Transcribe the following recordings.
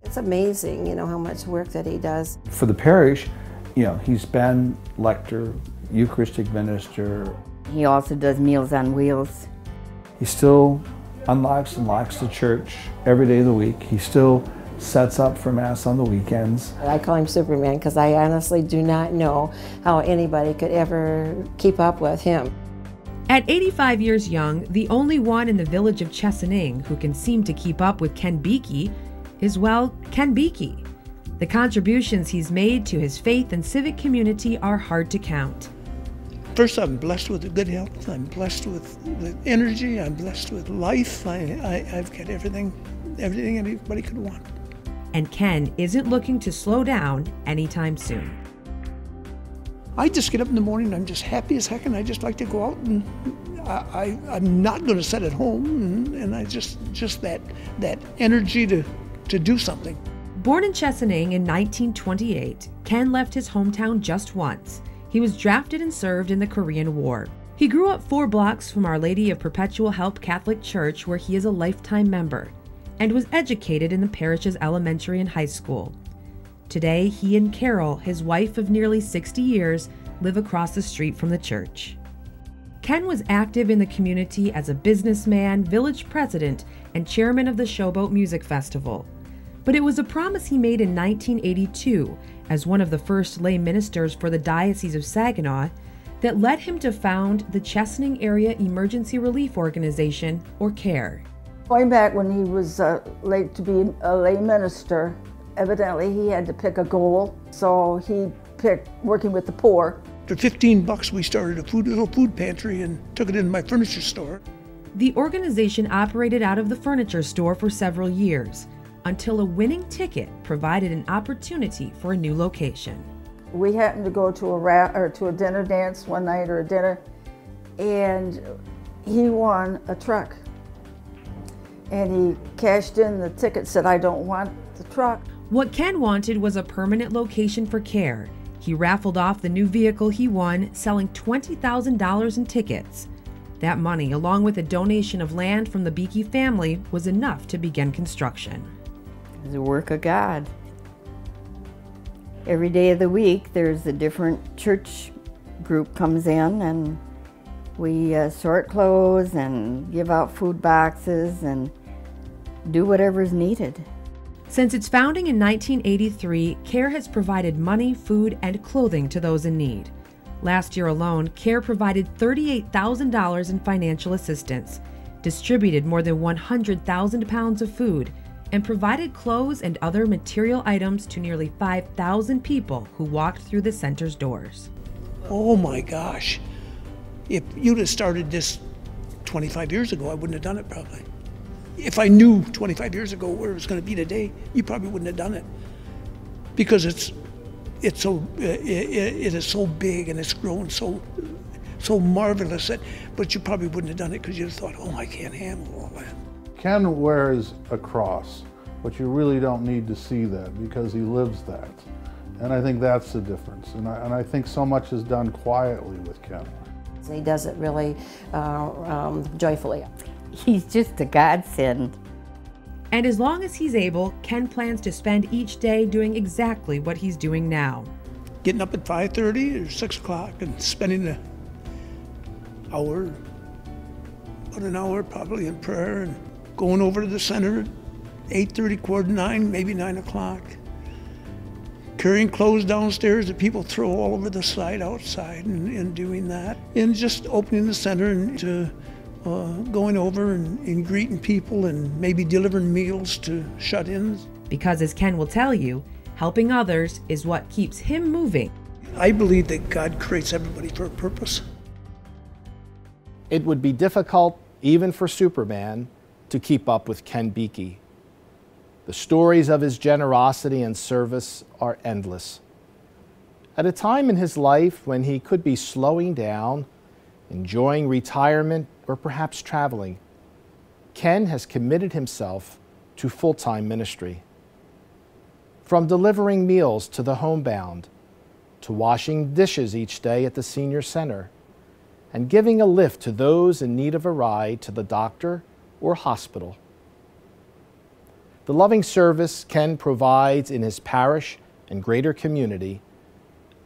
It's amazing, you know, how much work that he does. For the parish, you know, he's been lector, Eucharistic minister. He also does Meals on Wheels. He still unlocks and locks the church every day of the week. He still sets up for Mass on the weekends. I call him Superman because I honestly do not know how anybody could ever keep up with him. At 85 years young, the only one in the village of Chesaning who can seem to keep up with Kenn Bueche is, well, Kenn Bueche. The contributions he's made to his faith and civic community are hard to count. First, I'm blessed with good health. I'm blessed with energy. I'm blessed with life. I've got everything anybody could want. And Kenn isn't looking to slow down anytime soon. I just get up in the morning, I'm just happy as heck, and I just like to go out, and I'm not going to sit at home, and I just that energy to do something. Born in Chesaning in 1928, Kenn left his hometown just once. He was drafted and served in the Korean War. He grew up 4 blocks from Our Lady of Perpetual Help Catholic Church, where he is a lifetime member, and was educated in the parish's elementary and high school. Today, he and Carol, his wife of nearly 60 years, live across the street from the church. Kenn was active in the community as a businessman, village president, and chairman of the Showboat Music Festival. But it was a promise he made in 1982 as one of the first lay ministers for the Diocese of Saginaw that led him to found the Chesaning Area Emergency Relief Organization, or CARE. Going back when he was late to be a lay minister, evidently he had to pick a goal, so he picked working with the poor. For $15, we started a little food pantry and took it into my furniture store. The organization operated out of the furniture store for several years, until a winning ticket provided an opportunity for a new location. We happened to go to a dinner dance one night, or a dinner, and he won a truck. And he cashed in the ticket, said, "I don't want the truck." What Kenn wanted was a permanent location for CARE. He raffled off the new vehicle he won, selling $20,000 in tickets. That money, along with a donation of land from the Bueche family, was enough to begin construction. It's a work of God. Every day of the week, there's a different church group comes in, and we sort clothes and give out food boxes and do whatever's needed. Since its founding in 1983, CARE has provided money, food, and clothing to those in need. Last year alone, CARE provided $38,000 in financial assistance, distributed more than 100,000 pounds of food, and provided clothes and other material items to nearly 5,000 people who walked through the center's doors. Oh my gosh. If you'd have started this 25 years ago, I wouldn't have done it probably. If I knew 25 years ago where it was going to be today, you probably wouldn't have done it. Because it is so big and it's grown so marvelous but you probably wouldn't have done it because you'd have thought, oh, I can't handle all that. Kenn wears a cross, but you really don't need to see that because he lives that. And I think that's the difference. And I think so much is done quietly with Kenn. He does it really joyfully. He's just a godsend. And as long as he's able, Kenn plans to spend each day doing exactly what he's doing now. Getting up at 5:30 or 6 o'clock and spending about an hour probably in prayer, and going over to the center at 8:30, 8:45, maybe 9 o'clock. Carrying clothes downstairs that people throw all over the side outside, and doing that. And just opening the center and to going over and greeting people and maybe delivering meals to shut-ins. Because as Kenn will tell you, helping others is what keeps him moving. I believe that God creates everybody for a purpose. It would be difficult, even for Superman, to keep up with Kenn Bueche. The stories of his generosity and service are endless. At a time in his life when he could be slowing down, enjoying retirement, or perhaps traveling, Kenn has committed himself to full-time ministry. From delivering meals to the homebound, to washing dishes each day at the Senior Center, and giving a lift to those in need of a ride to the doctor or hospital. The loving service Kenn provides in his parish and greater community,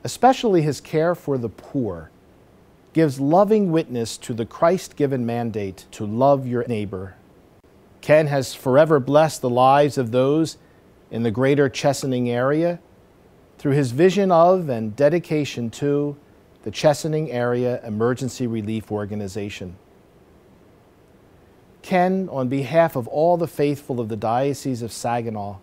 especially his care for the poor, gives loving witness to the Christ-given mandate to love your neighbor. Kenn has forever blessed the lives of those in the greater Chesaning area through his vision of and dedication to the Chesaning Area Emergency Relief Organization. Kenn, on behalf of all the faithful of the Diocese of Saginaw,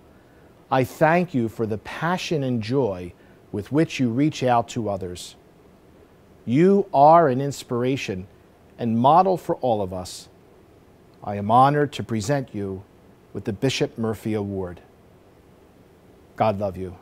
I thank you for the passion and joy with which you reach out to others. You are an inspiration and model for all of us. I am honored to present you with the Bishop Murphy Award. God love you.